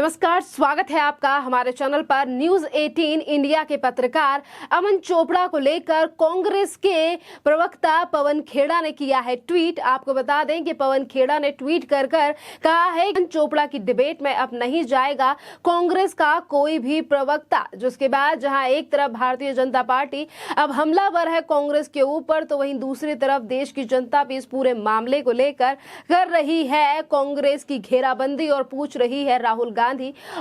नमस्कार, स्वागत है आपका हमारे चैनल पर। न्यूज 18 इंडिया के पत्रकार अमन चोपड़ा को लेकर कांग्रेस के प्रवक्ता पवन खेड़ा ने किया है ट्वीट। आपको बता दें कि पवन खेड़ा ने ट्वीट कर कहा है कि अमन चोपड़ा की डिबेट में अब नहीं जाएगा कांग्रेस का कोई भी प्रवक्ता। जिसके बाद जहां एक तरफ भारतीय जनता पार्टी अब हमलावर है कांग्रेस के ऊपर, तो वहीं दूसरी तरफ देश की जनता भी इस पूरे मामले को लेकर कर रही है कांग्रेस की घेराबंदी और पूछ रही है राहुल गांधी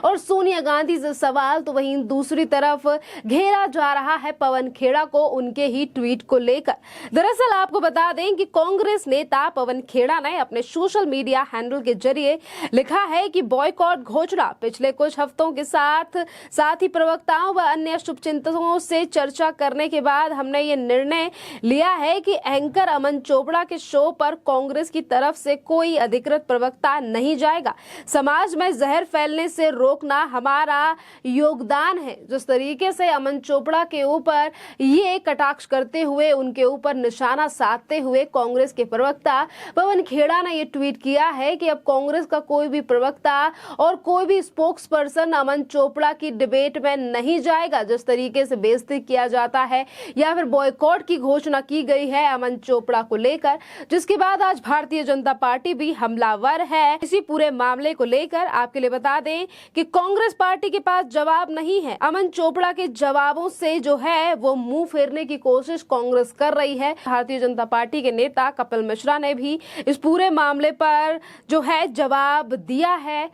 और सोनिया गांधी से सवाल। तो वहीं दूसरी तरफ घेरा जा रहा है पवन खेड़ा को उनके ही ट्वीट को लेकर। दरअसल आपको बता दें कि कांग्रेस नेता पवन खेड़ा ने अपने सोशल मीडिया हैंडल के जरिए लिखा है कि बॉयकॉट घोषणा पिछले कुछ हफ्तों के साथ ही प्रवक्ताओं व अन्य शुभचिंतकों से चर्चा करने के बाद हमने ये निर्णय लिया है कि एंकर अमन चोपड़ा के शो पर कांग्रेस की तरफ से कोई अधिकृत प्रवक्ता नहीं जाएगा। समाज में जहर फैलने से रोकना हमारा योगदान है। जिस तरीके से अमन चोपड़ा के ऊपर ये कटाक्ष करते हुए उनके ऊपर निशाना साधते हुए कांग्रेस के प्रवक्ता पवन खेड़ा ने ये ट्वीट किया है कि अब कांग्रेस का कोई भी प्रवक्ता और कोई भी स्पोक्स पर्सन अमन चोपड़ा की डिबेट में नहीं जाएगा। जिस तरीके से बेइज्जती किया जाता है या फिर बॉयकॉट की घोषणा की गई है अमन चोपड़ा को लेकर, जिसके बाद आज भारतीय जनता पार्टी भी हमलावर है। इसी पूरे मामले को लेकर आपके लिए बता दें कि कांग्रेस पार्टी के पास जवाब नहीं है। अमन चोपड़ा के जवाबों से जो है वो मुंह फेरने की कोशिश कांग्रेस कर रही है। भारतीय जनता पार्टी के नेता कपिल मिश्रा ने भी इस पूरे मामले पर जो है जवाब दिया है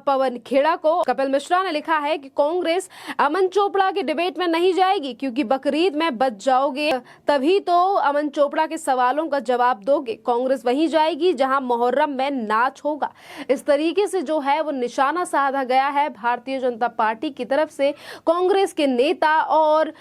पवन खेड़ा को। कपिल मिश्रा ने लिखा है कि कांग्रेस अमन चोपड़ा के डिबेट में नहीं जाएगी क्योंकि बकरीद में बच जाओगे तभी तो अमन चोपड़ा के सवालों का जवाब दोगे। कांग्रेस वहीं जाएगी जहां मुहर्रम में नाच होगा। इस तरीके से जो है वो निशाना साधा गया है भारतीय जनता पार्टी की तरफ से कांग्रेस के नेता और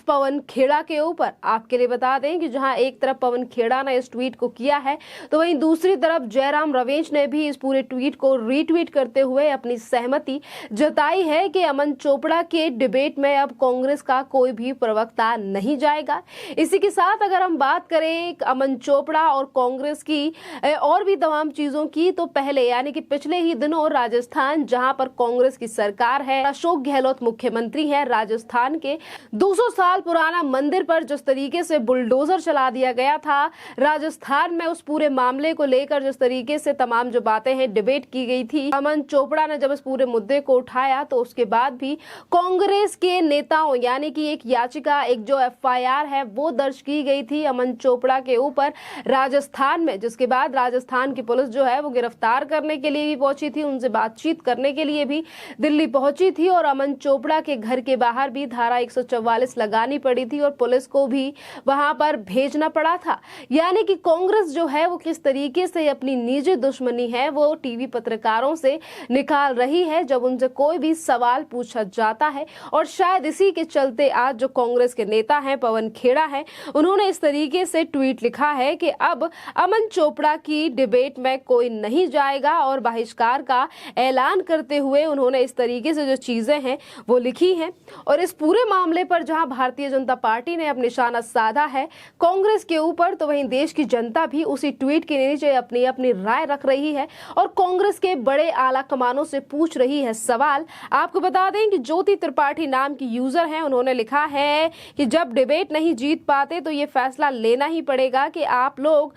पवन खेड़ा के ऊपर। आपके लिए बता दें कि जहां एक तरफ पवन खेड़ा ने इस ट्वीट को किया है तो वहीं दूसरी तरफ जयराम रमेश ने भी इस पूरे ट्वीट को रीट्वीट करते हुए अपनी सहमति जताई है कि अमन चोपड़ा के डिबेट में अब कांग्रेस का कोई भी प्रवक्ता नहीं जाएगा। इसी के साथ अगर हम बात करें अमन चोपड़ा और कांग्रेस की और भी तमाम चीजों की, तो पहले यानी कि पिछले ही दिनों राजस्थान जहां पर कांग्रेस की सरकार है, अशोक गहलोत मुख्यमंत्री है राजस्थान के, 200 साल पुराना मंदिर पर जिस तरीके से बुलडोजर चला दिया गया था राजस्थान में, उस पूरे मामले को लेकर जिस तरीके से तमाम जो बातें हैं डिबेट की गई थी, अमन चोपड़ा ने जब इस पूरे मुद्दे को उठाया तो उसके बाद भी कांग्रेस के नेताओं यानी कि एक याचिका, एक जो FIR है वो दर्ज की गई थी अमन चोपड़ा के ऊपर राजस्थान में। जिसके बाद राजस्थान की पुलिस जो है वो गिरफ्तार करने के लिए भी पहुंची थी, उनसे बातचीत करने के लिए भी दिल्ली पहुंची थी और अमन चोपड़ा के घर के बाहर भी धारा 144 लगानी पड़ी थी और पुलिस को भी वहां पर भेजना पड़ा था। यानी कि कांग्रेस जो है वो किस तरीके से अपनी निजी दुश्मनी है वो टीवी पत्रकारों से निकाल रही है जब उनसे कोई भी सवाल पूछा जाता है। और शायद इसी के चलते आज जो कांग्रेस के नेता हैं पवन खेड़ा है, उन्होंने इस तरीके से ट्वीट लिखा है कि अब अमन चोपड़ा की डिबेट में कोई नहीं जाएगा और बहिष्कार का ऐलान करते हुए उन्होंने इस तरीके से जो चीजें हैं वो लिखी हैं। और इस पूरे मामले पर जहां भारतीय जनता पार्टी ने अब निशाना साधा है कांग्रेस के ऊपर, तो वहीं देश की जनता भी उसी ट्वीट के नीचे अपनी अपनी राय रख रही है और कांग्रेस के बड़े आला कमानों से पूछ रही है सवाल। आपको बता दें कि ज्योति त्रिपाठी नाम की यूजर हैं, उन्होंने लिखा है कि जब डिबेट नहीं जीत पाते तो ये फैसला लेना ही पड़ेगा कि आप लोग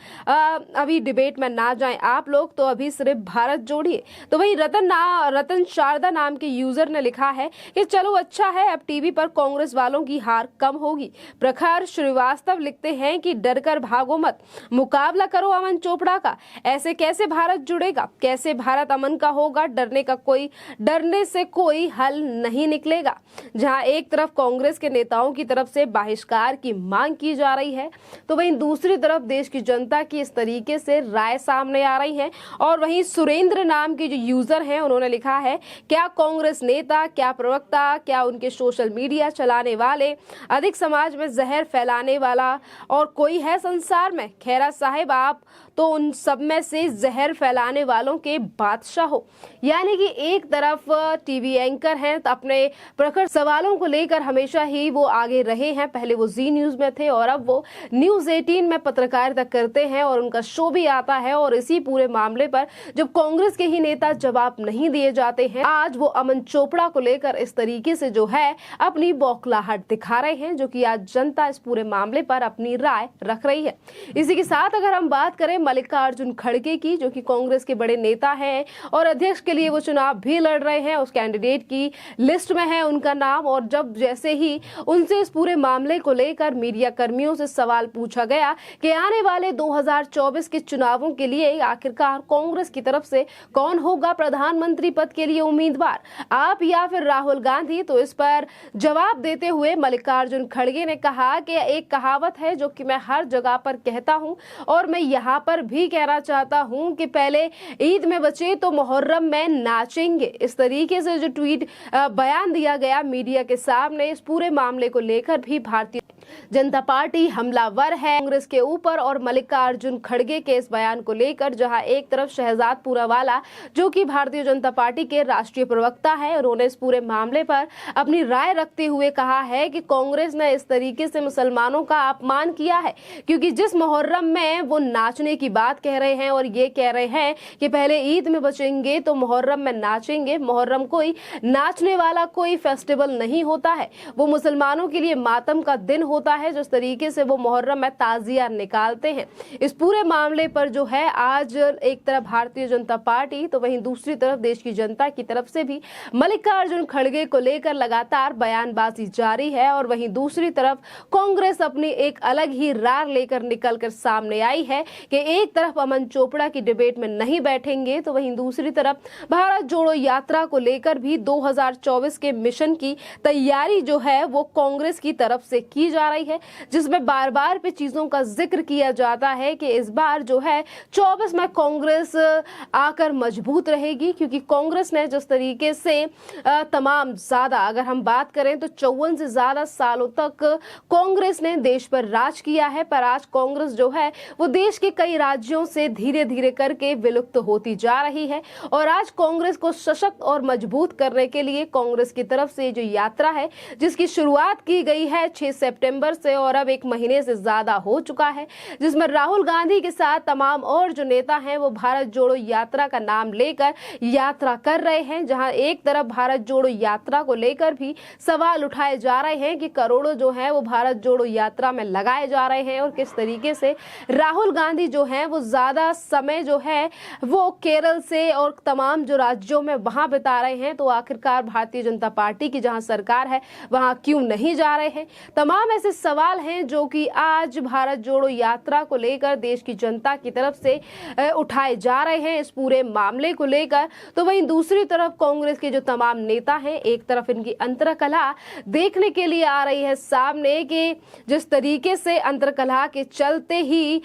अभी डिबेट में ना जाएं, आप लोग तो अभी सिर्फ भारत जोड़िए। तो वही रतन शारदा नाम के यूजर ने लिखा है कि चलो अच्छा है, अब टीवी पर कांग्रेस वालों की हार कम होगी। प्रखर श्रीवास्तव लिखते हैं कि डर कर भागो मत, मुकाबला करो अमन चोपड़ा का। ऐसे कैसे भारत जुड़ेगा, कैसे भारत अमन का होगा, डरने से कोई हल नहीं निकलेगा। जहां एक तरफ कांग्रेस के नेताओं की तरफ से बहिष्कार की मांग की जा रही है तो वहीं दूसरी तरफ देश की जनता की इस तरीके से राय सामने आ रही है। और वहीं सुरेंद्र नाम के जो यूजर हैं उन्होंने लिखा है, क्या कांग्रेस नेता, क्या प्रवक्ता, क्या उनके सोशल मीडिया चलाने वाले अधिक समाज में जहर फैलाने वाला और कोई है संसार में? खैरा साहिब, आप तो उन सब में से जहर फैलाने वालों के बादशाह हो। यानी कि एक तरफ टीवी एंकर हैं, तो अपने प्रखर सवालों को लेकर हमेशा ही वो आगे रहे हैं। पहले वो जी न्यूज में थे और अब वो न्यूज 18 में पत्रकारिता करते हैं और उनका शो भी आता है। और इसी पूरे मामले पर जब कांग्रेस के ही नेता जवाब नहीं दिए जाते हैं, आज वो अमन चोपड़ा को लेकर इस तरीके से जो है अपनी बौखलाहट दिखा रहे हैं, जो कि आज जनता इस पूरे मामले पर अपनी राय रख रही है। इसी के साथ अगर हम बात करें मल्लिकार्जुन खड़गे की, जो कि कांग्रेस के बड़े नेता हैं और अध्यक्ष के लिए वो चुनाव भी लड़ रहे हैं, उस कैंडिडेट की लिस्ट में है उनका नाम। और जब जैसे ही उनसे इस पूरे मामले को लेकर मीडिया कर्मियों से सवाल पूछा गया कि आने वाले 2024 के चुनावों के लिए आखिरकार कांग्रेस की तरफ से कौन होगा प्रधानमंत्री पद के लिए उम्मीदवार, आप या फिर राहुल गांधी, तो इस पर जवाब देते हुए मल्लिकार्जुन खड़गे ने कहा कि एक कहावत है जो कि मैं हर जगह पर कहता हूं और मैं यहां पर भी कहना चाहता हूं कि पहले ईद में बचे तो मुहर्रम में नाचेंगे। इस तरीके से जो ट्वीट बयान दिया गया मीडिया के सामने, इस पूरे मामले को लेकर भी भारतीय जनता पार्टी हमलावर है कांग्रेस के ऊपर। और मल्लिकार्जुन खड़गे के इस बयान को लेकर जहां एक तरफ शहजाद पूरावाला, जो कि भारतीय जनता पार्टी के राष्ट्रीय प्रवक्ता है, उन्होंने इस पूरे मामले पर अपनी राय रखते हुए कहा है कि कांग्रेस ने इस तरीके से मुसलमानों का अपमान किया है, क्योंकि जिस मुहर्रम में वो नाचने की बात कह रहे हैं और ये कह रहे हैं कि पहले ईद में बचेंगे तो मुहर्रम में नाचेंगे। मुहर्रम कोई नाचने वाला कोई फेस्टिवल नहीं होता है, वो मुसलमानों के लिए मातम का दिन होता है। जिस तरीके से वो मुहर्रम में ताजिया निकालते हैं, इस पूरे मामले पर जो है आज एक तरफ भारतीय जनता पार्टी तो वहीं दूसरी तरफ देश की जनता की तरफ से भी मल्लिकार्जुन खड़गे को लेकर लगातार बयानबाजी जारी है। और वहीं दूसरी तरफ कांग्रेस अपनी एक अलग ही रार लेकर निकलकर सामने आई है कि एक तरफ अमन चोपड़ा की डिबेट में नहीं बैठेंगे, तो वहीं दूसरी तरफ भारत जोड़ो यात्रा को लेकर भी 2024 के मिशन की तैयारी जो है वो कांग्रेस की तरफ से की जा रही है, जिसमें बार बार पे चीजों का जिक्र किया जाता है कि इस बार जो है 24 में कांग्रेस आकर मजबूत रहेगी, क्योंकि कांग्रेस ने जिस तरीके से तमाम ज्यादा अगर हम बात करें तो 54 से ज्यादा सालों तक कांग्रेस ने देश पर राज किया है, पर आज कांग्रेस जो है वो देश के कई राज्यों से धीरे धीरे करके विलुप्त होती जा रही है। और आज कांग्रेस को सशक्त और मजबूत करने के लिए कांग्रेस की तरफ से जो यात्रा है, जिसकी शुरुआत की गई है 6 सितंबर से और अब 1 महीने से ज्यादा हो चुका है, जिसमें राहुल गांधी के साथ तमाम और जो नेता हैं वो भारत जोड़ो यात्रा का नाम लेकर यात्रा कर रहे हैं। जहां एक तरफ भारत जोड़ो यात्रा को लेकर भी सवाल उठाए जा रहे हैं कि करोड़ों जो है वो भारत जोड़ो यात्रा में लगाए जा रहे हैं और किस तरीके से राहुल गांधी जो है वो ज्यादा समय जो है वो केरल से और तमाम जो राज्यों में वहां बिता रहे हैं, तो आखिरकार भारतीय जनता पार्टी की जहां सरकार है वहां क्यों नहीं जा रहे हैं। तमाम ऐसे सवाल हैं जो कि आज भारत जोड़ो यात्रा को लेकर देश की जनता की तरफ से उठाए जा रहे हैं इस पूरे मामले को लेकर। तो वहीं दूसरी तरफ कांग्रेस के जो तमाम नेता हैं, एक तरफ इनकी अंतरकलह देखने के लिए आ रही है सामने कि जिस तरीके से अंतरकलह के चलते ही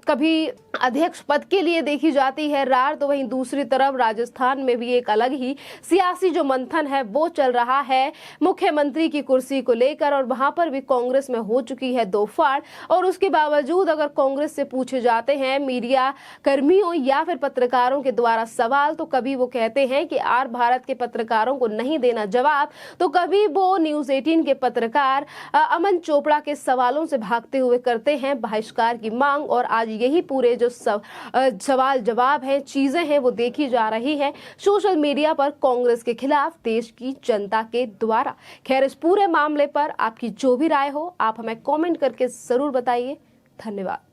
कभी अध्यक्ष पद के लिए देखी जाती है रार, तो वहीं दूसरी तरफ राजस्थान में भी एक अलग ही सियासी जो मंथन है वो चल रहा है मुख्यमंत्री की कुर्सी को लेकर, और वहां पर भी कांग्रेस में हो चुकी है दो फाड़। और उसके बावजूद अगर कांग्रेस से पूछे जाते हैं मीडिया कर्मियों या फिर पत्रकारों के द्वारा सवाल, तो कभी वो कहते हैं कि आर भारत के पत्रकारों को नहीं देना जवाब, तो कभी वो न्यूज 18 के पत्रकार अमन चोपड़ा के सवालों से भागते हुए करते हैं बहिष्कार की मांग। और आज यही पूरे जो सवाल जवाब है, चीजें हैं, वो देखी जा रही है सोशल मीडिया पर कांग्रेस के खिलाफ देश की जनता के द्वारा। खैर, इस पूरे मामले पर आपकी जो भी राय हो आप हमें कमेंट करके जरूर बताइए। धन्यवाद।